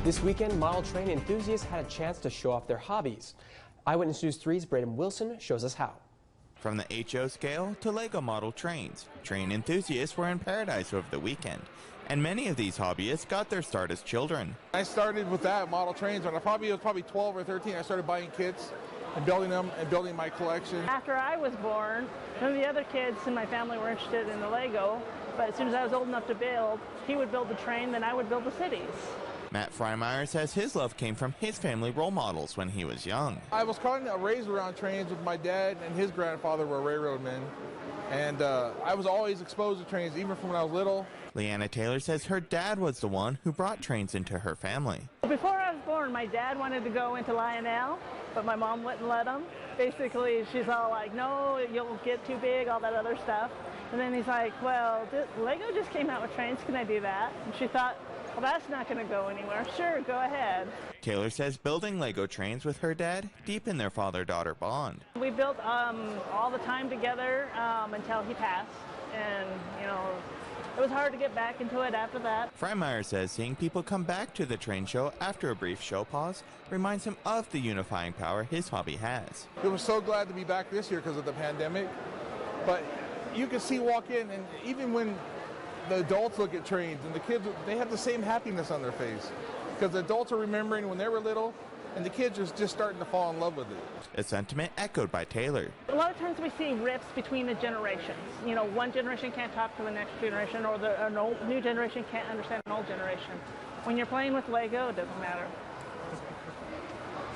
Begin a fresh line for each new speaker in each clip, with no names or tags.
This weekend, model train enthusiasts had a chance to show off their hobbies. Eyewitness News 3's Braden Wilson shows us how.
From the HO scale to Lego model trains, train enthusiasts were in paradise over the weekend. And many of these hobbyists got their start as children.
I started with that, model trains, when I was probably 12 or 13. I started buying kits and building them and building my collection.
After I was born, none of the other kids in my family were interested in the Lego, but as soon as I was old enough to build, he would build the train, then I would build the cities.
Matt Freimeyer says his love came from his family role models when he was young.
I was kind of raised around trains with my dad, and his grandfather were railroadmen. And I was always exposed to trains, even from when I was little.
Leanna Taylor says her dad was the one who brought trains into her family.
Before I was born, my dad wanted to go into Lionel, but my mom wouldn't let him. Basically, she's all like, no, you'll get too big, all that other stuff. And then he's like, well, Lego just came out with trains, can I do that? And she thought, well, that's not going to go anywhere. Sure, go ahead.
Taylor says building Lego trains with her dad deepened their father-daughter bond.
We built all the time together until he passed, and, it was hard to get back into it after that.
Freimeyer says seeing people come back to the train show after a brief show pause reminds him of the unifying power his hobby has.
We were so glad to be back this year because of the pandemic, but you can see walk in, and even when the adults look at trains and the kids, they have the same happiness on their face because the adults are remembering when they were little and the kids are just starting to fall in love with it.
A sentiment echoed by Taylor.
A lot of times we see rifts between the generations. One generation can't talk to the next generation, or an old new generation can't understand an old generation. When you're playing with Lego, it doesn't matter.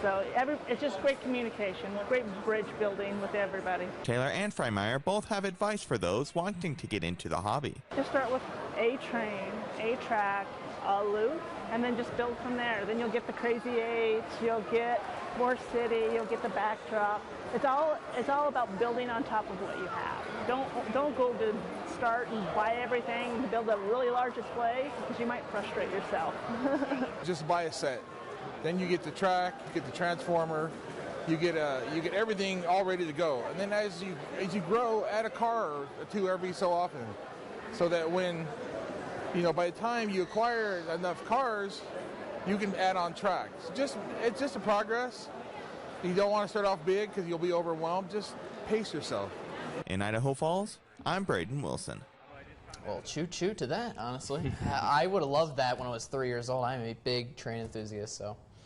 So it's just great communication, great bridge building with everybody.
Taylor and Freimeyer both have advice for those wanting to get into the hobby.
Just start with a train, a track, a loop, and then just build from there. Then you'll get the Crazy Eights, you'll get more city, you'll get the backdrop. It's all about building on top of what you have. Don't go to start and buy everything to build a really large display because you might frustrate yourself.
Just buy a set. Then you get the track, you get the transformer, you get everything all ready to go. And then as you grow, add a car or two every so often, so that when by the time you acquire enough cars, you can add on tracks. It's just a progress. You don't want to start off big because you'll be overwhelmed. Just pace yourself.
In Idaho Falls, I'm Braden Wilson.
Well, choo-choo to that, honestly. I would have loved that when I was 3 years old. I'm a big train enthusiast, so